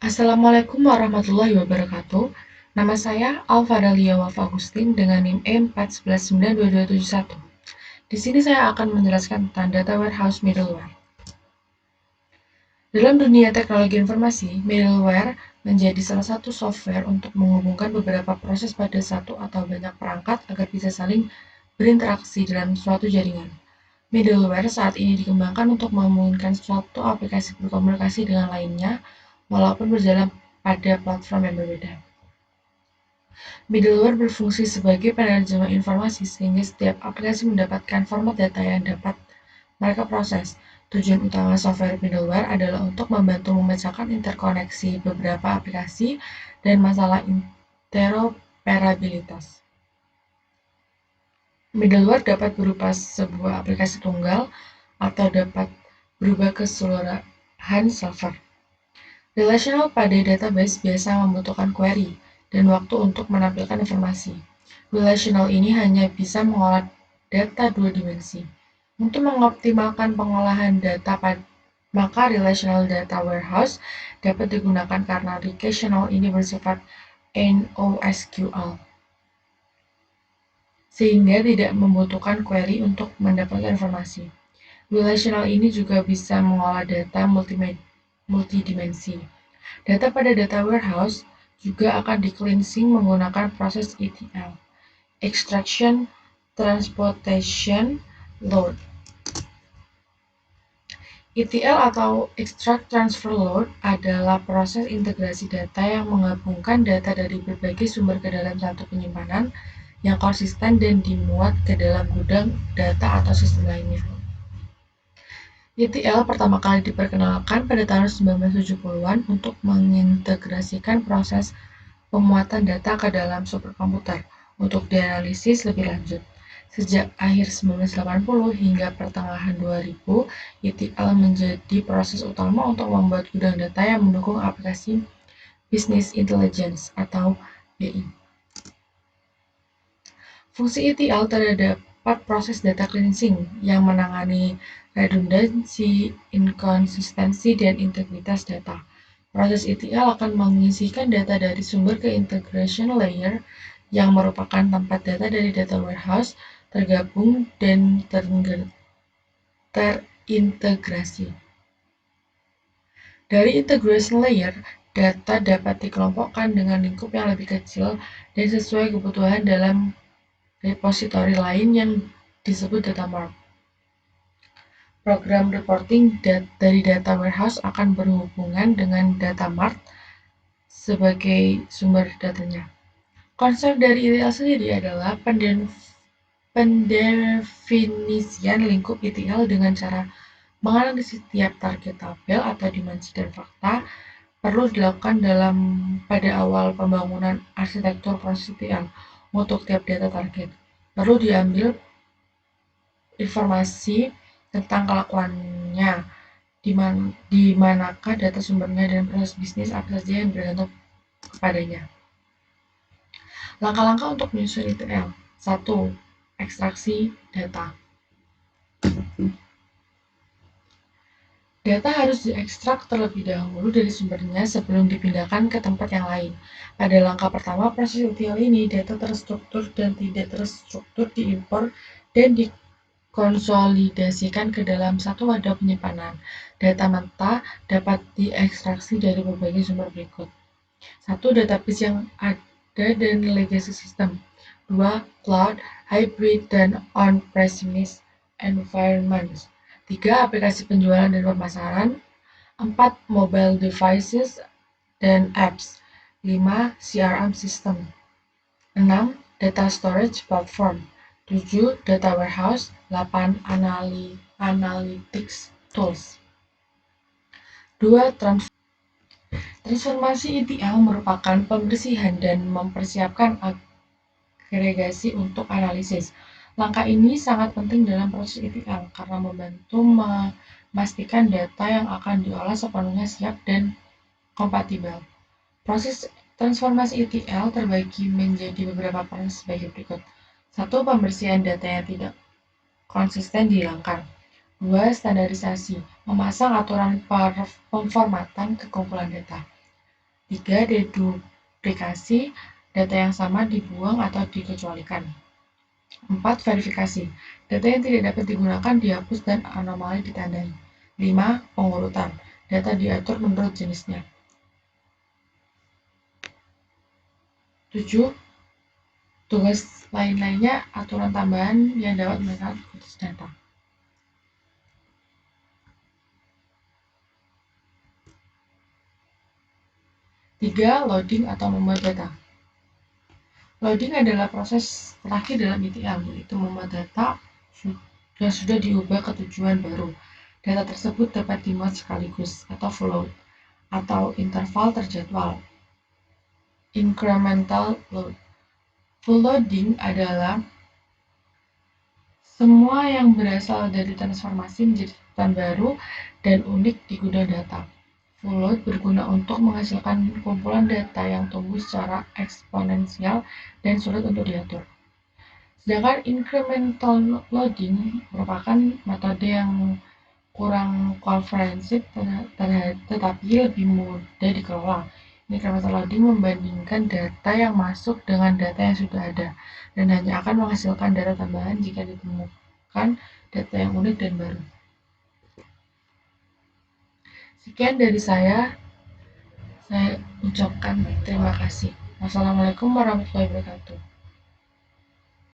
Assalamualaikum warahmatullahi wabarakatuh. Nama saya Alfadalia Waf Agustin dengan NIM E411922271. Di sini saya akan menjelaskan tentang Data Warehouse Middleware. Dalam dunia teknologi informasi, middleware menjadi salah satu software untuk menghubungkan beberapa proses pada satu atau banyak perangkat agar bisa saling berinteraksi dalam suatu jaringan. Middleware saat ini dikembangkan untuk memungkinkan suatu aplikasi berkomunikasi dengan lainnya, walaupun berjalan pada platform yang berbeda. Middleware berfungsi sebagai penerjemah informasi sehingga setiap aplikasi mendapatkan format data yang dapat mereka proses. Tujuan utama software middleware adalah untuk membantu memecahkan interkoneksi beberapa aplikasi dan masalah interoperabilitas. Middleware dapat berupa sebuah aplikasi tunggal atau dapat berubah keseluruhan server. Relational pada database biasa membutuhkan query dan waktu untuk menampilkan informasi. Relational ini hanya bisa mengolah data dua dimensi. Untuk mengoptimalkan pengolahan data, maka relational data warehouse dapat digunakan karena relational ini bersifat NoSQL, sehingga tidak membutuhkan query untuk mendapatkan informasi. Relational ini juga bisa mengolah data multidimensi. Data pada data warehouse juga akan di-cleansing menggunakan proses ETL, Extraction, Transportation, Load. ETL atau Extract Transfer Load adalah proses integrasi data yang menggabungkan data dari berbagai sumber ke dalam satu penyimpanan yang konsisten dan dimuat ke dalam gudang data atau sistem lainnya. ETL pertama kali diperkenalkan pada tahun 1970-an untuk mengintegrasikan proses pemuatan data ke dalam superkomputer untuk dianalisis lebih lanjut. Sejak akhir 1980 hingga pertengahan 2000, ETL menjadi proses utama untuk membuat gudang data yang mendukung aplikasi Business Intelligence atau BI. Fungsi ETL terdapat proses data cleansing yang menangani redundansi, inkonsistensi, dan integritas data. Proses ETL akan mengisikan data dari sumber ke integration layer yang merupakan tempat data dari data warehouse tergabung dan terintegrasi. Dari integration layer, data dapat dikelompokkan dengan lingkup yang lebih kecil dan sesuai kebutuhan dalam repositori lain yang disebut data mart. Program reporting dari data warehouse akan berhubungan dengan data mart sebagai sumber datanya. Konsep dari ETL sendiri adalah pendefinisian lingkup ETL dengan cara menganalisis tiap target tabel atau dimensi dan fakta perlu dilakukan pada awal pembangunan arsitektur proses ETL. Untuk tiap data target, perlu diambil informasi tentang kelakuannya, di manakah data sumbernya, dan proses bisnis apa saja yang bergantung kepadanya. Langkah-langkah untuk menyusun ETL. 1. Ekstraksi data. Data harus diekstrak terlebih dahulu dari sumbernya sebelum dipindahkan ke tempat yang lain. Pada langkah pertama proses ETL ini, data terstruktur dan tidak terstruktur diimpor dan dikonsolidasikan ke dalam satu wadah penyimpanan. Data mentah dapat diekstraksi dari berbagai sumber berikut. 1. Database yang ada dan legacy system. 2. Cloud, hybrid, dan on-premise environments. 3. Aplikasi penjualan dan pemasaran. 4. Mobile devices dan apps. 5. CRM system. 6. Data storage platform. 7. Data warehouse. 8. Analytics tools. 2. Transformasi ETL merupakan pembersihan dan mempersiapkan agregasi untuk analisis. Langkah ini sangat penting dalam proses ETL karena membantu memastikan data yang akan diolah sepenuhnya siap dan kompatibel. Proses transformasi ETL terbagi menjadi beberapa proses sebagai berikut. 1. Pembersihan data yang tidak konsisten dihilangkan. 2. Standarisasi, memasang aturan pemformatan ke kumpulan data. 3. Deduplikasi, data yang sama dibuang atau dikecualikan. 4. Verifikasi, data yang tidak dapat digunakan dihapus dan anomali ditandai. 5. Pengurutan, data diatur menurut jenisnya. 7. Tugas lain-lainnya, aturan tambahan yang dapat meningkatkan kualitas data. Tiga, loading atau membuat data. Loading adalah proses terakhir dalam ETL, yaitu membuat data yang sudah diubah ke tujuan baru. Data tersebut dapat dimuat sekaligus atau float atau interval terjadwal. Incremental load. Full loading adalah semua yang berasal dari transformasi menjadi catatan baru dan unik di gudang data. Full load berguna untuk menghasilkan kumpulan data yang tumbuh secara eksponensial dan sulit untuk diatur. Sedangkan incremental loading merupakan metode yang kurang komprehensif tetapi lebih mudah dikelola. Incremental loading membandingkan data yang masuk dengan data yang sudah ada dan hanya akan menghasilkan data tambahan jika ditemukan data yang unik dan baru. Sekian dari saya ucapkan terima kasih. Wassalamualaikum warahmatullahi wabarakatuh.